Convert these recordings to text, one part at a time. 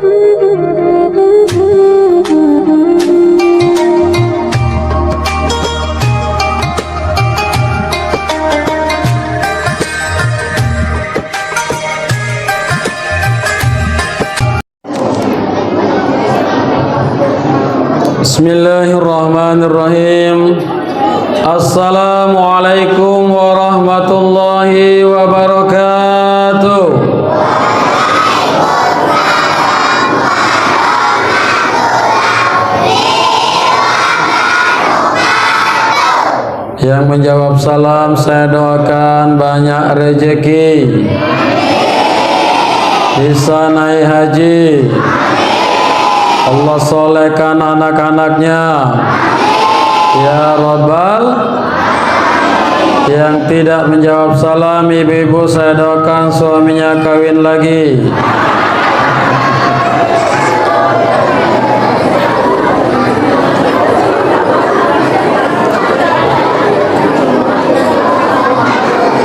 Bismillahirrahmanirrahim. Assalamualaikum warahmatullahi wabarakatuh. Yang menjawab salam saya doakan banyak rezeki, bisa naik haji, Allah solehkan anak-anaknya ya Rabbal. Yang tidak menjawab salam ibu-ibu saya doakan suaminya kawin lagi.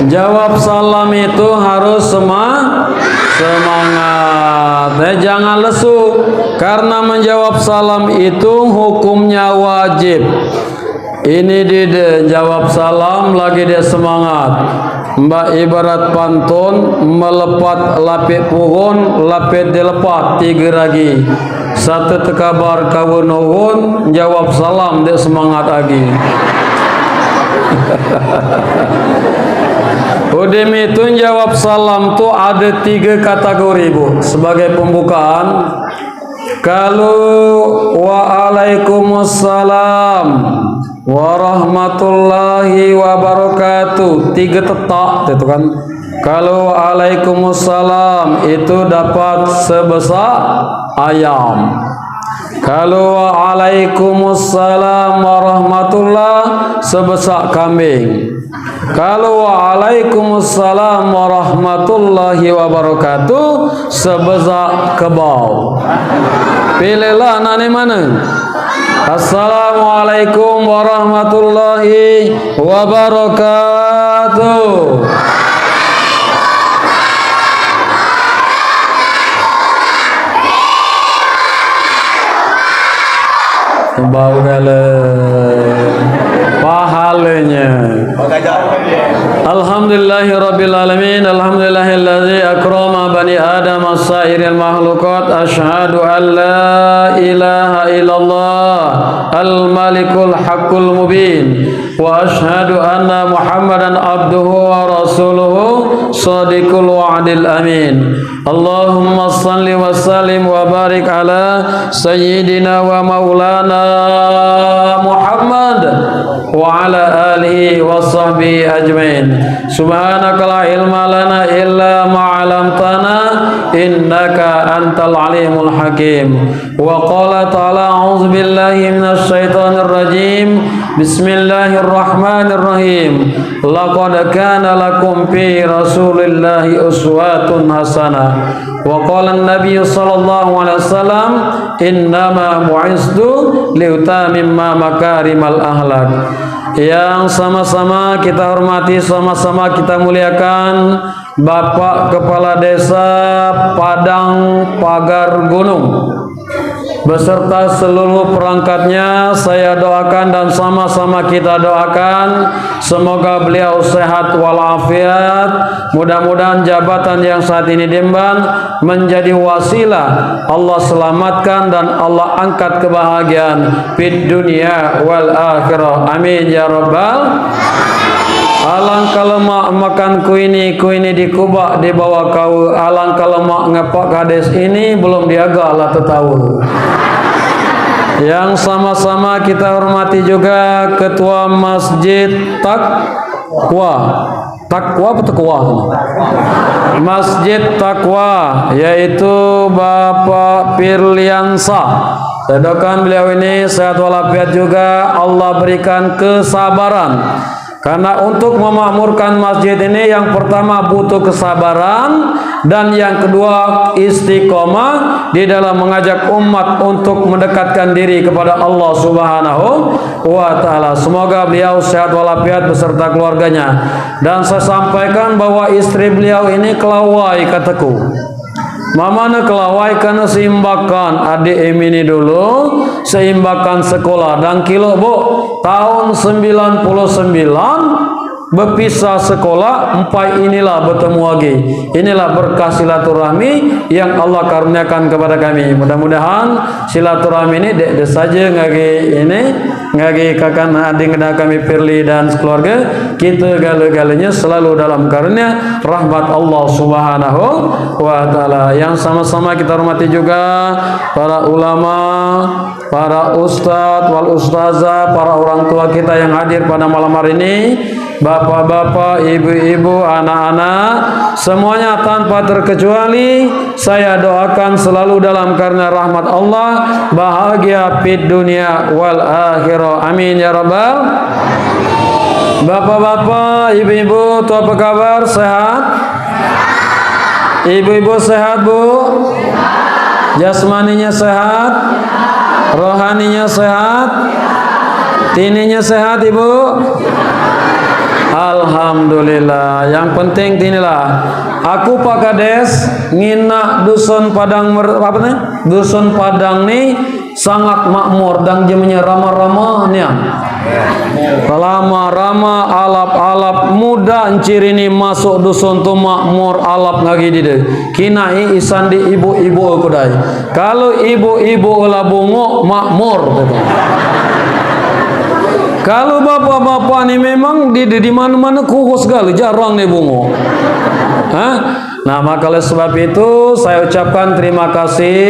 Jawab salam itu harus semangat, jangan lesu, karena menjawab salam itu hukumnya wajib. Ini dia jawab salam lagi dia semangat. Mbak ibarat pantun melepat lapik pohon, lapik dilepat tiga lagi. Satu tekabar kawin nuhun, jawab salam dia semangat lagi. Udah itu jawab salam tuh ada 3 kategori bu. Sebagai pembukaan, kalau waalaikumsalam warahmatullahi wabarakatuh 3 tetak itu kan. Kalau waalaikumsalam itu dapat sebesar ayam. Kalau waalaikumsalam warahmatullah sebesar kambing. Kalau waalaikumsalam warahmatullahi wabarakatuh sebesar kebau. Pilihlah nani mana. Assalamualaikum warahmatullahi wabarakatuh. Bau pahalanya. Alhamdulillahirabbil alamin. Alhamdulillahilladzi akrama bani adam as-sairil makhluqat. Asyhadu an la ilaha illallah al-malikul haqqul mubin wa asyhadu anna muhammadan abduhu wa rasuluhu shadiqul wa'dil amin. Allahumma salli wa sallim wa barik ala sayyidina wa maulana Muhammad wa ala alihi wa sahbihi ajmain. Subhanaka la ilma lana illa ma 'allamtana innaka antal alimul hakim. Wa qala ta'ala a'udzu billahi minasy syaithanir rajim. Bismillahirrahmanirrahim. Laqad kana lakum fi rasulillahi uswatun hasanah. Wa qala an-nabiy sallallahu alaihi wasallam innama bu'istu liutamimma makarimal akhlaq. Yang sama-sama kita hormati, sama-sama kita muliakan Bapak Kepala Desa Padang Pagar Gunung beserta seluruh perangkatnya. Saya doakan dan sama-sama kita doakan semoga beliau sehat walafiat. Mudah-mudahan jabatan yang saat ini diemban menjadi wasilah Allah selamatkan dan Allah angkat kebahagiaan fid dunia wal akhirah. Amin ya rabbal. Alangkah lemak makan kuini di kubak di bawah kau. Alangkah lemak ngepak kades ini belum diaga Allah tahu. Yang sama-sama kita hormati juga Ketua Masjid Taqwa atau Taqwa? Masjid Taqwa, yaitu Bapak Firliansa. Saya doakan beliau ini sehat walafiat juga, Allah berikan kesabaran. Karena untuk memakmurkan masjid ini yang pertama butuh kesabaran dan yang kedua istiqomah di dalam mengajak umat untuk mendekatkan diri kepada Allah Subhanahu wa taala. Semoga beliau sehat walafiat beserta keluarganya. Dan saya sampaikan bahwa istri beliau ini kelawai kataku. Mamana kelawai kana seimbakan adik ini dulu, seimbakan sekolah dan kilo bu tahun 99 berpisah sekolah, empai inilah bertemu lagi. Inilah berkah silaturahmi yang Allah karuniakan kepada kami. Mudah-mudahan silaturahmi ini dek saja ngagi ini ngagi kakan adik kami Firly dan keluarga kita galau-galanya selalu dalam karunia rahmat Allah Subhanahu wa taala. Yang sama-sama kita hormati juga para ulama, para ustadz wal ustazah, para orang tua kita yang hadir pada malam hari ini, bapak-bapak, ibu-ibu, anak-anak, semuanya tanpa terkecuali saya doakan selalu dalam karena rahmat Allah, bahagia fid dunia wal akhirah. Amin ya rabbal. Bapak-bapak, ibu-ibu, tuh apa kabar? Sehat? Ibu-ibu sehat, Bu? Jasmaninya sehat? Rohaninya sehat? Tininya sehat, Ibu? Alhamdulillah. Yang penting inilah. Aku Pak Kades ngina dusun Padang apa nih? Dusun Padang nih sangat makmur dan jamnya ramah-ramah nih. Ramah-ramah, alap-alap, muda encir ini masuk dusun tu makmur alap ngagi di deh. Kinai isan di ibu-ibu kudai. Kalau ibu-ibu lah bungo makmur. Kalau bapak-bapak ini memang di mana-mana kukus sekali, jarang nih bungo. Nah, maka oleh sebab itu saya ucapkan terima kasih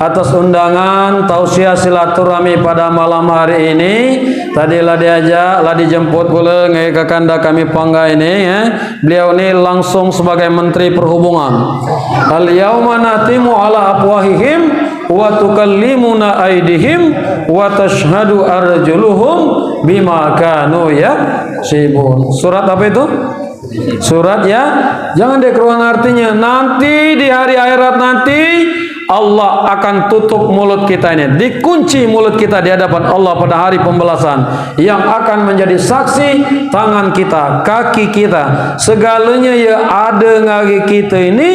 atas undangan tausiah silaturahmi pada malam hari ini. Tadilah diajak, lah dijemput pula ngai kakanda kami Pangga ini ya. Beliau ini langsung sebagai Menteri Perhubungan. Al yauma natimu ala afwahihim wa tukallimuna aydihim wa tashhadu arjuluhum bima kanu yaksibun. Surat apa itu? Surat ya. Jangan dikeruang artinya. Nanti di hari akhirat nanti Allah akan tutup mulut kita ini, dikunci mulut kita di hadapan Allah pada hari pembalasan, yang akan menjadi saksi tangan kita, kaki kita, segalanya yang ada ngagi kita ini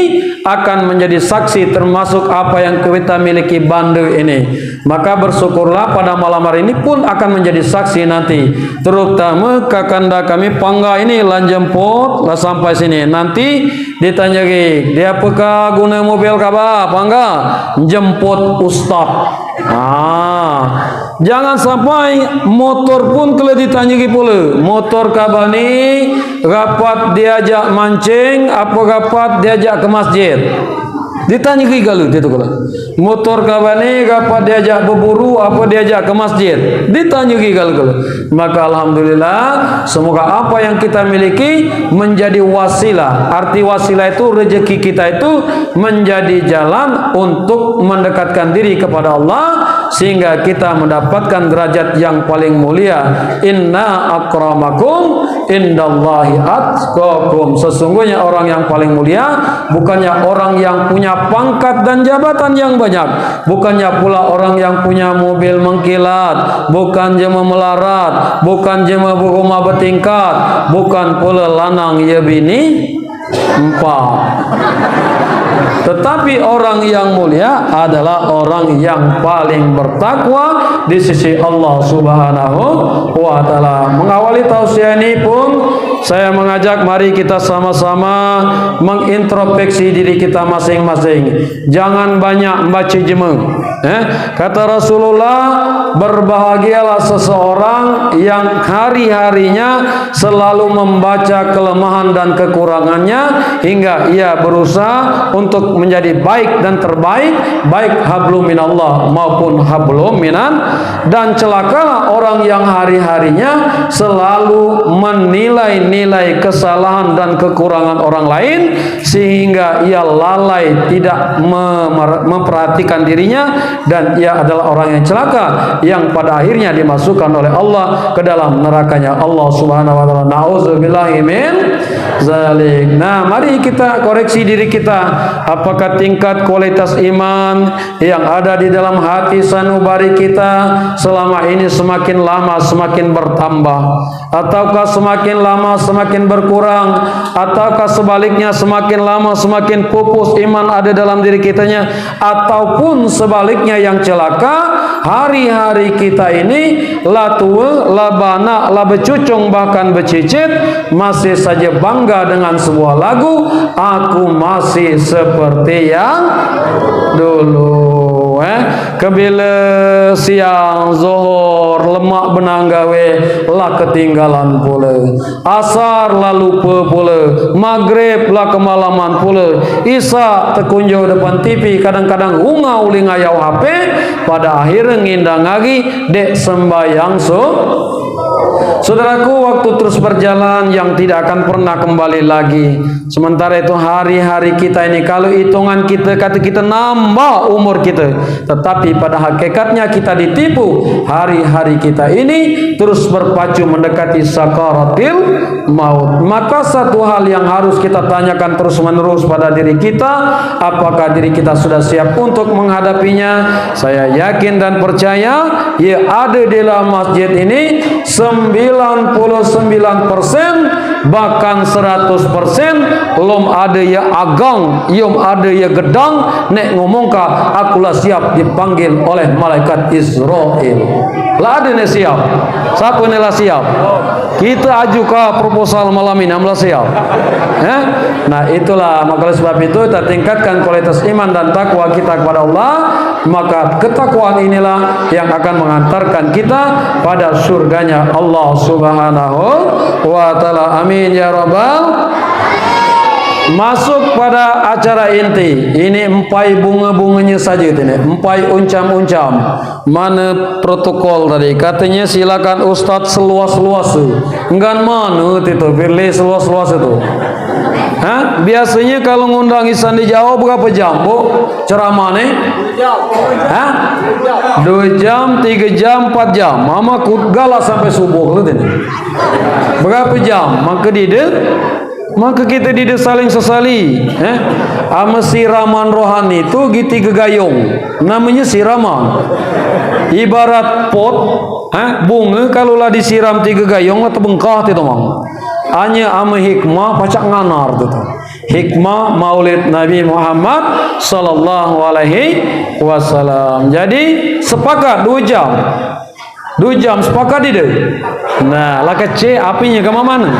akan menjadi saksi, termasuk apa yang kita miliki bandu ini. Maka bersyukurlah pada malam hari ini pun akan menjadi saksi nanti, terutama kakanda kami Pangga ini lanjemput lah sampai sini. Nanti ditanya lagi, dia apakah guna mobil kaba Pangga? Jemput ustaz. Jangan sampai motor pun kalau ditanya pula, motor kabani rapat diajak mancing apa rapat diajak ke masjid, ditanya kalau itu kalau motor kabani rapat diajak berburu apa diajak ke masjid, ditanya kalau. Maka alhamdulillah, semoga apa yang kita miliki menjadi wasilah. Arti wasilah itu rezeki kita itu menjadi jalan untuk mendekatkan diri kepada Allah, sehingga kita mendapatkan derajat yang paling mulia. Inna akramakum indallahi atqakum. Sesungguhnya orang yang paling mulia bukannya orang yang punya pangkat dan jabatan yang banyak, bukannya pula orang yang punya mobil mengkilat, bukan jema melarat, bukan jema rumah bertingkat, bukan pula lanang ya bini empat. Tetapi orang yang mulia adalah orang yang paling bertakwa di sisi Allah Subhanahu wa taala. Mengawali tausiah ini pun saya mengajak mari kita sama-sama mengintrospeksi diri kita masing-masing. Jangan banyak membaca jemeng. Kata Rasulullah, berbahagialah seseorang yang hari-harinya selalu membaca kelemahan dan kekurangannya hingga ia berusaha untuk menjadi baik dan terbaik, baik hablum minallah maupun hablum minan. Dan celakalah orang yang hari-harinya selalu menilai-nilai kesalahan dan kekurangan orang lain sehingga ia lalai tidak memperhatikan dirinya, dan ia adalah orang yang celaka yang pada akhirnya dimasukkan oleh Allah ke dalam nerakanya Allah Subhanahu wa taala. Nauzubillahi min zalik. Nah, mari kita koreksi diri kita. Apakah tingkat kualitas iman yang ada di dalam hati sanubari kita selama ini semakin lama semakin bertambah, ataukah semakin lama semakin berkurang, ataukah sebaliknya semakin lama semakin pupus iman ada dalam diri kitanya, ataupun sebaliknya yang celaka, hari-hari kita ini la tua, la bana, la becucung, bahkan becicit, masih saja bangga dengan sebuah lagu, aku masih seperti yang dulu. Kebila siang zuhur lemak benang gawe lah ketinggalan pula, asar lah lupa pula, maghrib lah kemalaman pula, isya terkunjung depan TV, kadang-kadang unga uli ngayau HP, pada akhirnya ngindang lagi dek sembayang Saudaraku, waktu terus berjalan yang tidak akan pernah kembali lagi. Sementara itu hari-hari kita ini, kalau hitungan kita kata kita nambah umur kita, tetapi pada hakikatnya kita ditipu. Hari-hari kita ini terus berpacu mendekati sakaratil maut. Maka satu hal yang harus kita tanyakan terus-menerus pada diri kita, apakah diri kita sudah siap untuk menghadapinya? Saya yakin dan percaya ya ada di dalam masjid ini 99%, bahkan 100%, belum ada ya agang, belum ada ya gedang, nek ngomongkah akulah siap dipanggil oleh malaikat Israel. Lah ada nek siap. Siapa nek lah siap? Kita ajukan proposal malam ini, amlah siap. Nah itulah, maka sebab itu kita tingkatkan kualitas iman dan takwa kita kepada Allah. Maka ketakwaan inilah yang akan mengantarkan kita pada surganya Allah Subhanahu wa ta'ala. Amin ya rabbal. Masuk pada acara inti. Ini empai bunga-bunganya saja ini. Empai uncam-uncam. Mana protokol tadi? Katanya silakan Ustadz seluas-luas. Enggak mana itu? Pilih seluas-luas itu. Biasanya kalau ngundang Isan di Jawa berapa jam, Bu? Ceramahnya? 2 jam, 3 jam, 4 jam. Mama galak sampai subuh ini. Berapa jam? Maka kita saling sesali. Ama siraman rohani itu giti gegayung. Namanya siraman. Ibarat pot, bunga kalau lah disiram 3 gayung atau bengkah itu mang. Hanya ama hikmah pacak nganar tu. Hikmah Maulid Nabi Muhammad sallallahu alaihi wasallam. Jadi sepakat 2 jam. 2 jam sepakat ide. Nah, lah kece apinya ke mana?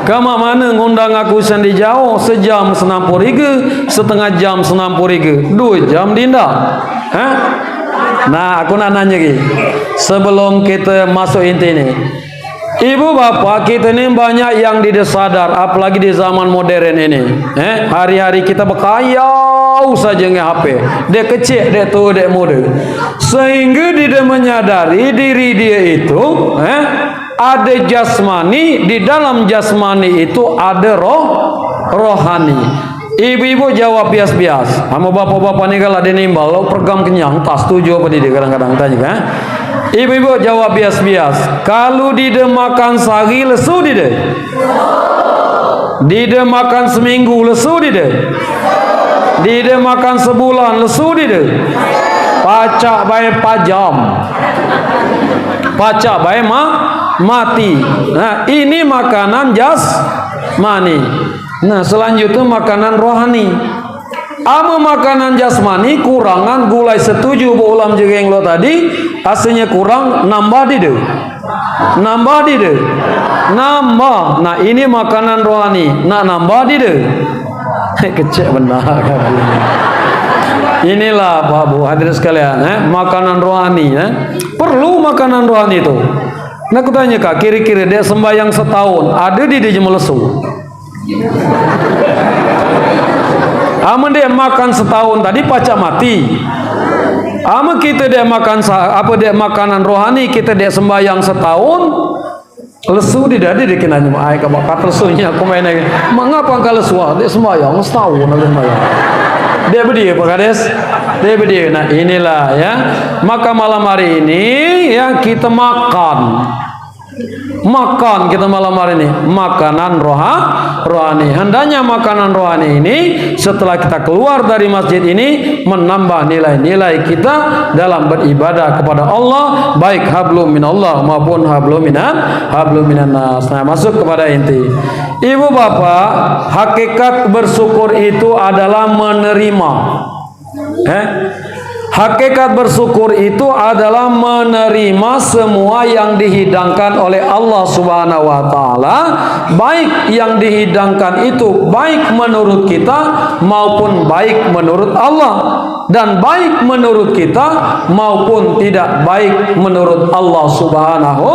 Kama mana ngundang aku sendi jauh, sejam 60.000, setengah jam 60.000, 2 jam dinda. Nah, aku nak nanya lagi. Sebelum kita masuk inti ini, ibu bapak kita ini banyak yang tidak sadar, apalagi di zaman modern ini. Hari-hari kita berkayau saja dengan HP. Dia kecil, dia tua, dia muda. Sehingga dia menyadari diri dia itu, ada jasmani, di dalam jasmani itu ada rohani. Ibu-ibu jawab bias-bias. Sama bapak-bapak ni kalau ada nimbal, lo pergam kenyang, tak setuju apa dia kadang-kadang tanya. Ibu-ibu jawab bias-bias. Kalau dia makan sehari lesu dia. Dia makan seminggu lesu dia. Dia makan sebulan lesu dia. Pacak baik pajam. Pacak baik mati. Nah, ini makanan jasmani. Nah, selanjutnya makanan rohani. Ama makanan jasmani kurangan gulai, setuju bu ulam juga yang lo tadi, aslinya kurang, nambah di deh. Nambah. Nah, ini makanan rohani. Nah, nambah di deh. Kecek benar. Inilah Pak Bu hadirin sekalian, makanan rohani. Perlu makanan rohani itu. Nah, aku tanya kak, kira-kira dia sembahyang setahun, ada di dia melesu. Ama dia makan setahun tadi pacak mati. Ama kita dia makan dia makanan rohani, kita dia sembahyang setahun, lesu di dadi dia kena nyuma ai kabak lesunya aku main lagi. Mengapa engkau lesu? Dia sembahyang setahun lagi sembahyang. Dia berdiri Pak Kades. Dia berdiri. Nah, inilah ya. Maka malam hari ini ya kita makan. makan kita malam hari ini, makanan rohani. Hendaknya makanan rohani ini setelah kita keluar dari masjid ini menambah nilai-nilai kita dalam beribadah kepada Allah, baik hablum minallah maupun hablum minan nas. Nah, masuk kepada inti. Ibu bapak, hakikat bersyukur itu adalah menerima. Hakikat bersyukur itu adalah menerima semua yang dihidangkan oleh Allah Subhanahu wa taala, baik yang dihidangkan itu baik menurut kita maupun baik menurut Allah, dan baik menurut kita maupun tidak baik menurut Allah Subhanahu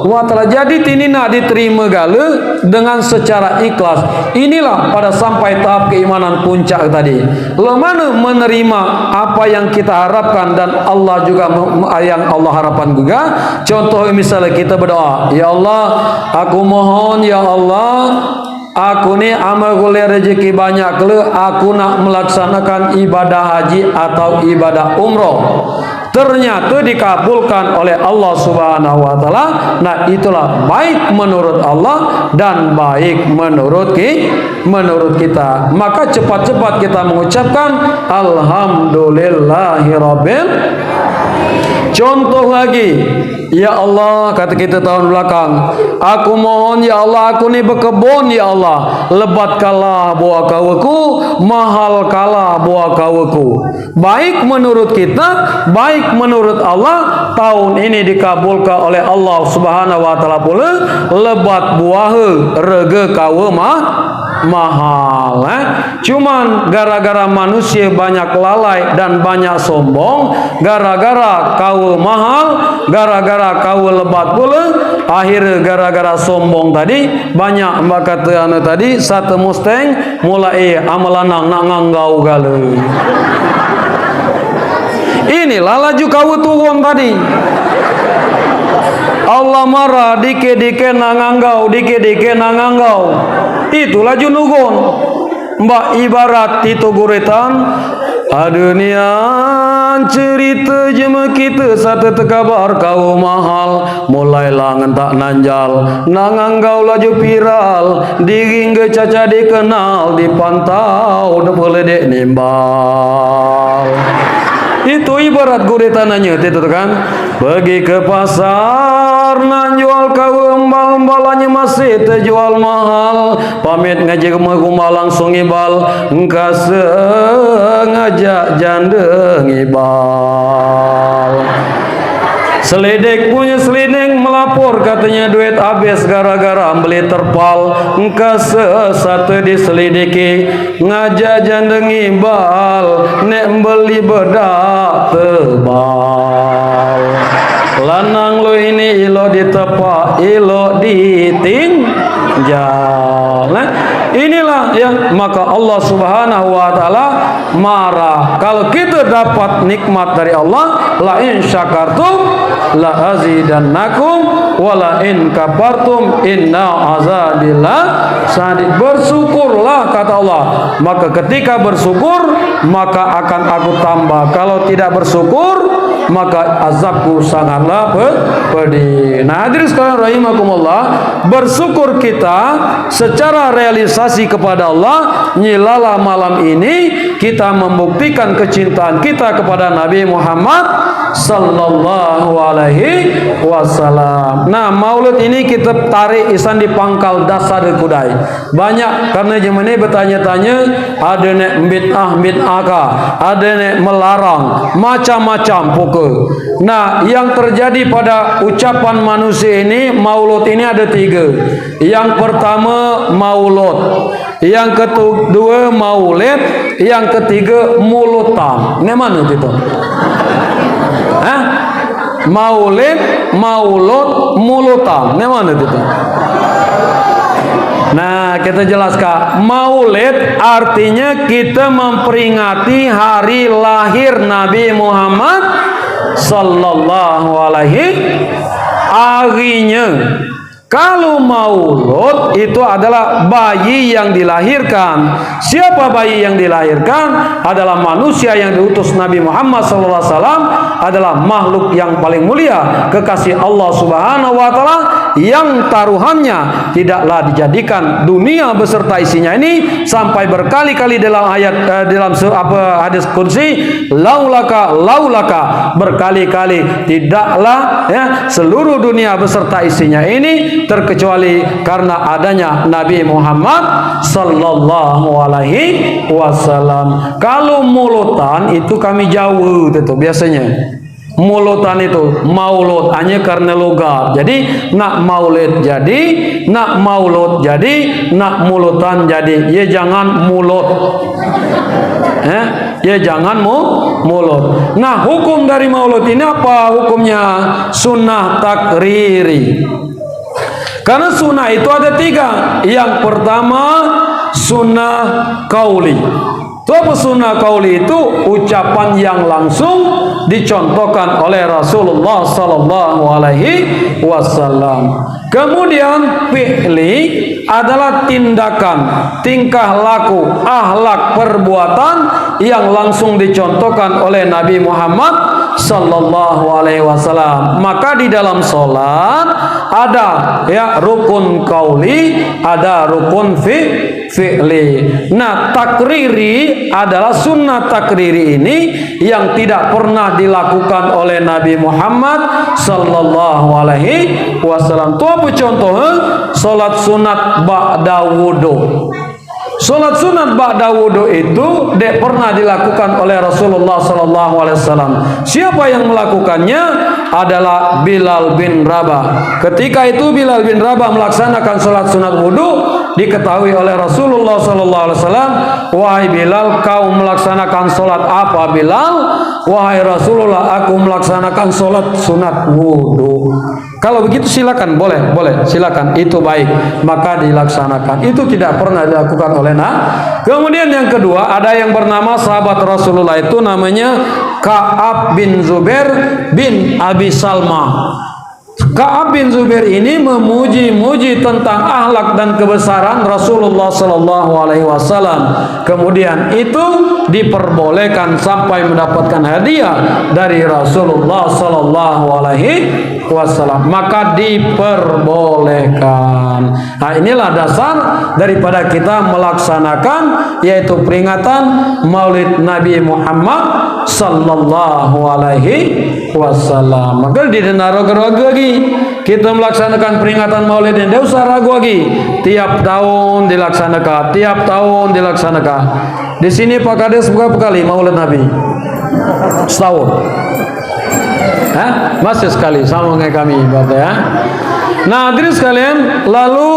wa taala. Jadi tinina diterima gale dengan secara ikhlas. Inilah pada sampai tahap keimanan puncak tadi. Lemana menerima apa yang kita harapkan dan Allah juga yang Allah harapkan juga. Contoh misalnya kita berdoa, ya Allah, aku mohon ya Allah, aku ni amal boleh rezeki banyak ke, aku nak melaksanakan ibadah haji atau ibadah umroh. Ternyata dikabulkan oleh Allah Subhanahu wa taala. Nah, itulah baik menurut Allah dan baik menurut kita. Maka cepat-cepat kita mengucapkan alhamdulillahirabbil. Contoh lagi, ya Allah, kata kita tahun belakang, aku mohon ya Allah, aku ni berkebun ya Allah, lebat kalah buah kawaku, mahal kalah buah kawaku. Baik menurut kita, baik menurut Allah, tahun ini dikabulkan oleh Allah Subhanahu wa taala pula, lebat buah rega kawa mahal. Cuman gara-gara manusia banyak lalai dan banyak sombong, gara-gara kau mahal, gara-gara kau lebat pula, akhir gara-gara sombong tadi banyak mbak kata anu tadi satu mustang mulai amalanang nak nganggau gale. Inilah laju kau turun tadi. Allah marah, dike-dike nanganggau, dike-dike nanganggau. Itulah junugon. Mbak ibarat itu guretan, adunian cerita jema kita satu tekabar kau mahal, mulailah ngentak nanjal, nanganggau laju viral, diringga caca dikenal, dipantau boleh dek nimbal. Itu ibarat guretananya itu kan. Pergi ke pasar nak jual kau embal-embalannya masih terjual mahal. Pamit ngaji ke rumah langsung ibal, engkau sengaja janda ngibal. Seledek punya seledek melapor katanya duit habis gara-gara beli terpal. Engkau satu diselidiki ngajak janda ngibal, nek beli bedak tebal. Lanang lo ini ilo ditepak, ilo ditinggal. Inilah ya, maka Allah Subhanahu wa taala marah kalau kita dapat nikmat dari Allah. La in syakartum la azidannakum wa la in kafartum inna azabillah sadid. Bersyukurlah kata Allah, maka ketika bersyukur maka akan aku tambah, kalau tidak bersyukur maka azabku sangatlah pedih. Nah, hadirin sekalian rahimakumullah, bersyukur kita secara realisasi kepada Allah. Nyilala malam ini kita membuktikan kecintaan kita kepada Nabi Muhammad sallallahu alaihi wasallam. Nah, maulid ini kita tarik isan di pangkal dasar kudai. Banyak karena zaman ini bertanya-tanya, ada nek bid'ah kah, ada nek melarang, macam-macam pokok. Nah, yang terjadi pada ucapan manusia ini, maulud ini ada tiga. Yang pertama maulud, yang kedua maulid, yang ketiga mulutan. Ini mana itu? Maulid, maulud, mulutan. Ini mana itu? Nah, kita jelaskan. Maulid artinya kita memperingati hari lahir Nabi Muhammad sallallahu alaihi harinya. Kalau maulud itu adalah bayi yang dilahirkan. Siapa bayi yang dilahirkan? Adalah manusia yang diutus Nabi Muhammad SAW, adalah makhluk yang paling mulia, kekasih Allah Subhanahu wa taala, yang taruhannya tidaklah dijadikan dunia beserta isinya ini sampai berkali-kali dalam ayat dalam hadis kursi, laulaka berkali-kali, tidaklah ya seluruh dunia beserta isinya ini terkecuali karena adanya Nabi Muhammad sallallahu alaihi wasallam. Kalau mulutan itu kami jauh itu biasanya. Mulutan itu maulud hanya karena logat. Jadi nak maulid jadi, nak maulud jadi, nak mulutan jadi. Ya jangan mulut. Ya jangan mulut. Nah, hukum dari maulud ini apa hukumnya? Sunnah takriri. Karena sunnah itu ada 3. Yang pertama sunnah kauli. Itu apa sunnah kauli itu? Ucapan yang langsung dicontohkan oleh Rasulullah sallallahu alaihi wasallam. Kemudian fi'li adalah tindakan, tingkah laku, akhlak, perbuatan yang langsung dicontohkan oleh Nabi Muhammad sallallahu alaihi wasallam. Maka di dalam salat ada ya rukun kauli, ada rukun fi'li. Nah, takriri adalah sunnah takriri ini yang tidak pernah dilakukan oleh Nabi Muhammad sallallahu alaihi wasallam. Itu apa contohnya? Salat sunat ba'da wudu. Salat sunat ba'da wudu itu tidak pernah dilakukan oleh Rasulullah sallallahu alaihi wasallam. Siapa yang melakukannya? Adalah Bilal bin Rabah. Ketika itu Bilal bin Rabah melaksanakan salat sunat wudu, diketahui oleh Rasulullah sallallahu alaihi wasallam, "Wahai Bilal, kau melaksanakan salat apa, Bilal?" "Wahai Rasulullah, aku melaksanakan salat sunat wudu." Kalau begitu silakan, boleh, silakan, itu baik, maka dilaksanakan. Itu tidak pernah dilakukan oleh Kemudian yang kedua, ada yang bernama sahabat Rasulullah itu namanya Ka'ab bin Zubair bin Abi Salma. Ka'ab bin Zubair ini memuji-muji tentang akhlak dan kebesaran Rasulullah sallallahu alaihi wasallam. Kemudian itu diperbolehkan sampai mendapatkan hadiah dari Rasulullah sallallahu alaihi wasallam. Maka diperbolehkan. Nah, inilah dasar daripada kita melaksanakan yaitu peringatan Maulid Nabi Muhammad sallallahu alaihi wasallam. Maka di ragu lagi kita melaksanakan peringatan Maulid ini, tidak usah ragu lagi. Tiap tahun dilaksanakan, tiap tahun dilaksanakan. Di sini Pak Kades berapa kali Maulid Nabi? Setahun. Masih sekali sama kayak kami, Bapak ya. Nah, hadirin sekalian, lalu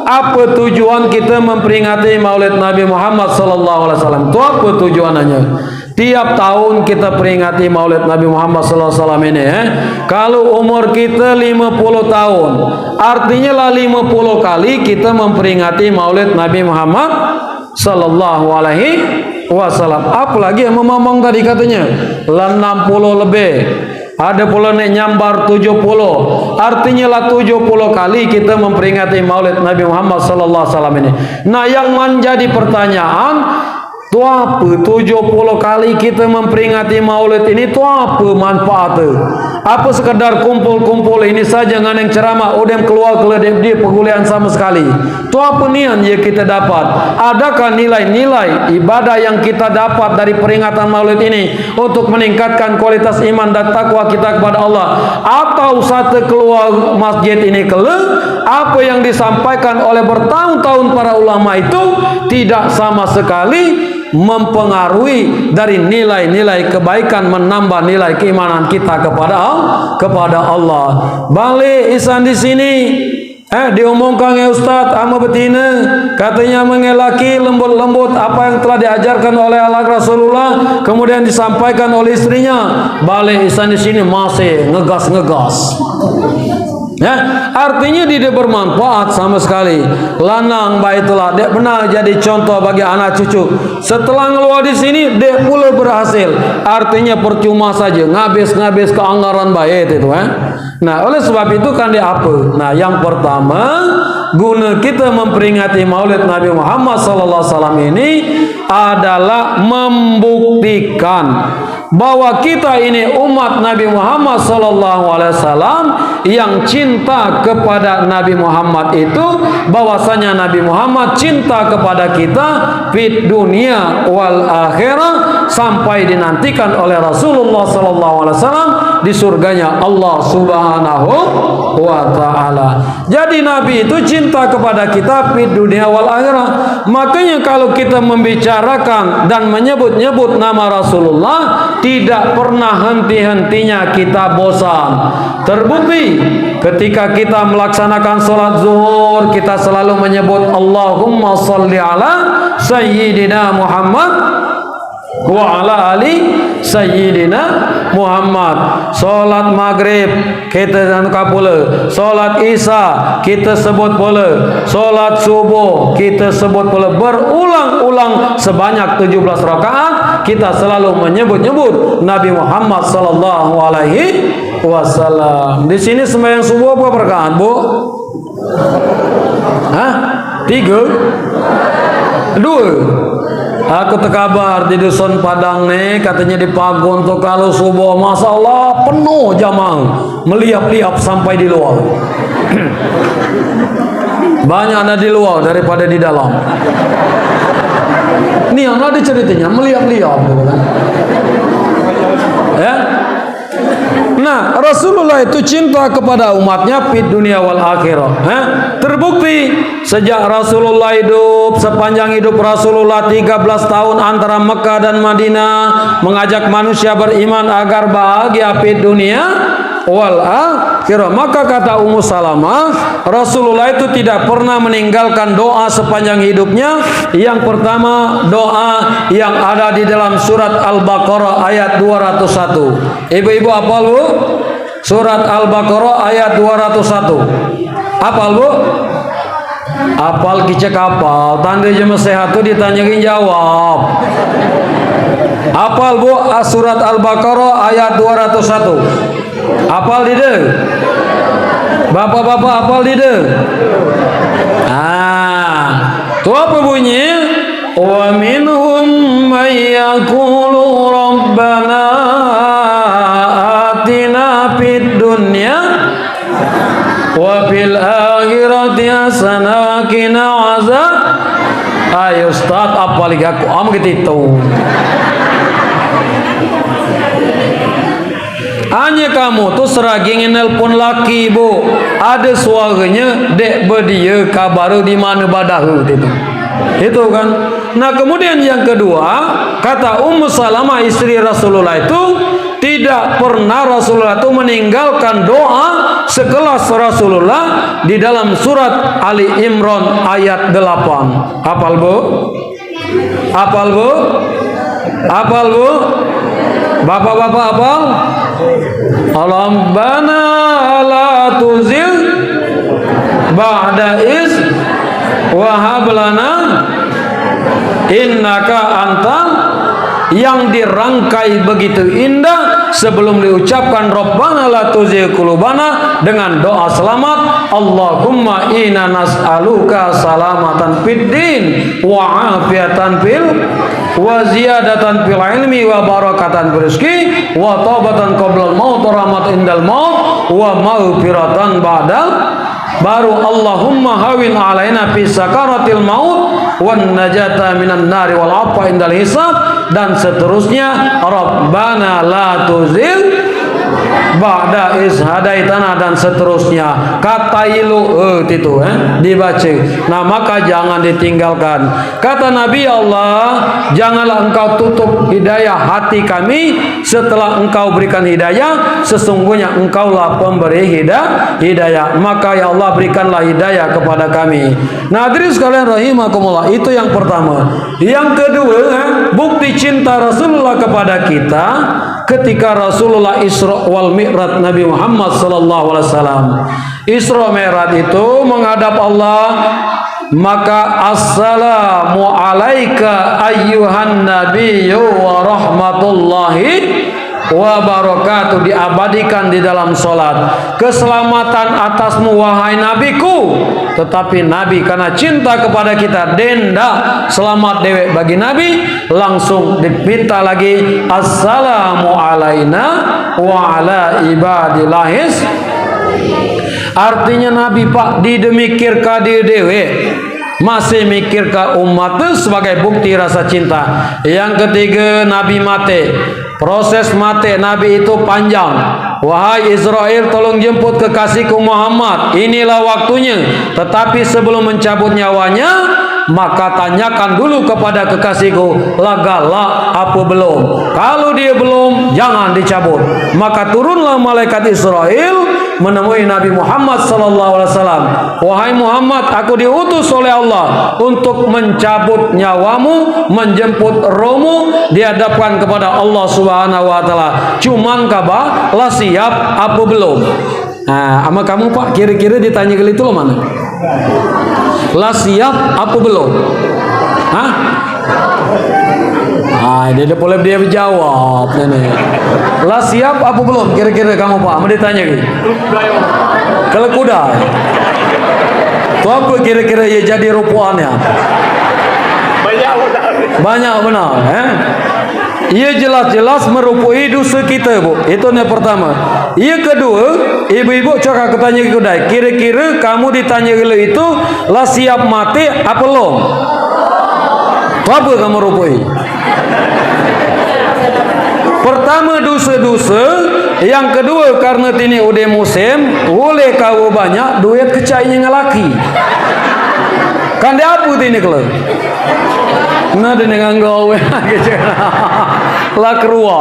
apa tujuan kita memperingati Maulid Nabi Muhammad sallallahu alaihi wasallam? Itu apa tujuannya? Tiap tahun kita peringati Maulid Nabi Muhammad sallallahu alaihi wasallam ini Kalau umur kita 50 tahun, artinya lah 50 kali kita memperingati Maulid Nabi Muhammad sallallahu alaihi wasallam. Apalagi yang ngomong tadi katanya 60 lebih. Ada pula nek nyambar 70. Artinya lah 70 kali kita memperingati Maulid Nabi Muhammad sallallahu alaihi wasallam ini. Nah, yang menjadi pertanyaan, tu apa 70 kali kita memperingati Maulid ini, tu apa manfaatnya? Apa sekedar kumpul-kumpul ini saja dengan yang ceramah, udem keluar ke dia perkuliahan sama sekali? Tu apa niat yang kita dapat? Adakah nilai-nilai ibadah yang kita dapat dari peringatan Maulid ini untuk meningkatkan kualitas iman dan takwa kita kepada Allah? Atau satu keluar masjid ini apa yang disampaikan oleh bertahun-tahun para ulama itu tidak sama sekali mempengaruhi dari nilai-nilai kebaikan, menambah nilai keimanan kita kepada Allah. Balik isan di sini diomongkan ya Ustaz ama betina, katanya mengelaki lembut-lembut apa yang telah diajarkan oleh Allah Rasulullah, kemudian disampaikan oleh istrinya. Balik isan di sini masih ngegas-ngegas. Ya, artinya dia bermanfaat sama sekali. Lanang baitulah dia benar jadi contoh bagi anak cucu. Setelah ngeluar di sini dia pula berhasil. Artinya percuma saja ngabis-ngabis ke anggaran baik itu Nah, oleh sebab itu kan dia apa? Nah, yang pertama, guna kita memperingati Maulid Nabi Muhammad sallallahu alaihi wasallam ini adalah membuktikan bahwa kita ini umat Nabi Muhammad SAW yang cinta kepada Nabi Muhammad itu, bahwasanya Nabi Muhammad cinta kepada kita fid dunia wal akhirah, sampai dinantikan oleh Rasulullah SAW di surganya Allah Subhanahu wa ta'ala. Jadi Nabi itu cinta kepada kita fid dunia wal akhirah. Makanya kalau kita membicarakan dan menyebut-nyebut nama Rasulullah, tidak pernah henti-hentinya kita bosan. Terbukti ketika kita melaksanakan sholat zuhur, kita selalu menyebut Allahumma salli ala Sayyidina Muhammad wa ala ali Sayyidina Muhammad. Salat maghrib kita dan kapula, salat isya kita sebut pula, salat subuh kita sebut pula, berulang-ulang sebanyak 17 rakaat kita selalu menyebut-nyebut Nabi Muhammad sallallahu alaihi wasallam. Di sini sembahyang subuh berapa rakaat, Bu? Hah? 3? 2? Aku terkabar di dusun Padang nih, katanya di Pagun tuh kalau subuh, masya Allah penuh jamaah, meliap-liap sampai di luar. Banyak ada di luar daripada di dalam. Ini yang ada ceritanya meliap-liap, gitu kan? Ya. Nah, Rasulullah itu cinta kepada umatnya fid dunia wal akhirah. Terbukti sejak Rasulullah hidup, sepanjang hidup Rasulullah 13 tahun antara Mekah dan Madinah, mengajak manusia beriman agar bahagia fid dunia wal akhirah. Maka kata Ummu Salamah, Rasulullah itu tidak pernah meninggalkan doa sepanjang hidupnya. Yang pertama, doa yang ada di dalam surat Al-Baqarah ayat 201. Ibu-ibu hafal, Bu? Surat Al-Baqarah ayat 201. Hafal, Bu? Hafal, kicek hafal. Tanda jemaah sehat itu ditanyain jawab. Hafal, Bu? Surat Al-Baqarah ayat 201. Hafal di deh. Bapak-bapak hafal di deh. Itu apa bunyi? Wa minhum may yaqulu rabbana atina fid dunya wa fil akhirati hasanah wa qina azab. Ayo Ustaz, apa lagi aku am gitu. Hanya kamu tuh seragingin nelpon laki, Bu, ada suaranya dek berdia kabar di mana badahu itu kan. Nah, kemudian yang kedua, kata Ummu Salamah istri Rasulullah itu, tidak pernah Rasulullah itu meninggalkan doa sekelas Rasulullah di dalam surat Ali Imran ayat 8. Hafal, Bu? Hafal, Bu? Hafal, Bu? Bapak-bapak hafal? Rabbana la tuzigh ba'da iz wa hab lana innaka antal. Yang dirangkai begitu indah sebelum diucapkan Rabbana la tuzigh qulubana dengan doa selamat, Allahumma inna nas'aluka salamatan fid din wa afiatan fil wa ziyadatan fil ilmi wa barakatan fil rizqi wa taubatan qablal maut wa rahmatan indal maut wa maghfiratan ba'dal. Baru Allahumma hawin alaina fi sakaratil maut wan najata minan nari wal afa indal hisab, dan seterusnya. Rabbana la tuzigh ba'da iz hadaitana, dan seterusnya. Kata ilu itu dibaca. Nah, maka jangan ditinggalkan. Kata Nabi Allah, janganlah engkau tutup hidayah hati kami setelah engkau berikan hidayah, sesungguhnya engkaulah pemberi hidayah. Maka ya Allah, berikanlah hidayah kepada kami. Nah, hadirin sekalian rahimakumullah, itu yang pertama. Yang kedua, bukti cinta Rasulullah kepada kita ketika Rasulullah Isra wal Mi'raj Nabi Muhammad sallallahu alaihi wasallam. Isra Mi'raj itu menghadap Allah, maka assalamu alayka ayyuhan nabiyyu wa rahmatullahi wa barakatuh, diabadikan di dalam salat. Keselamatan atasmu wahai nabiku. Tetapi Nabi karena cinta kepada kita denda selamat dewek bagi Nabi, langsung dipinta lagi assalamu alaina wa ala ibadillahis. Artinya Nabi pak didemikir ka dewe masih mikir ke umat sebagai bukti rasa cinta. Yang ketiga, Nabi mati. Proses mati Nabi itu panjang. Wahai Israel, tolong jemput kekasihku Muhammad, inilah waktunya. Tetapi sebelum mencabut nyawanya, maka tanyakan dulu kepada kekasihku, lagala apa belum. Kalau dia belum, jangan dicabut. Maka turunlah malaikat Israel menemui Nabi Muhammad sallallahu alaihi wasallam. Wahai Muhammad, aku diutus oleh Allah untuk mencabut nyawamu, menjemput rohmu, dihadapkan kepada Allah Subhanahu wa taala. Cuman kabar lah siap apa belum? Nah, sama kamu Pak, kira-kira ditanya kali itu lo mana? Lah siap apa belum? Hah? Dia boleh dia menjawab ini. Lah siap apa belum? Kira-kira kamu Pak, mau ditanya gitu. Kalau kuda. Itu apa kira-kira ya jadi rupuannya? Banyak benar, ia jelas-jelas merupui dosa kita, Bu. Itu yang pertama. Ia kedua, ibu-ibu coba aku tanya ke kudai, kira-kira kamu ditanya itu lah siap mati apa belum? Apa kamu rupui? Pertama dosa-dosa, yang kedua karena ini udah musim, boleh kau banyak duit kecainya ngelaki. Kan dia apa ini kalau? Nah dengan gawe lah keruah.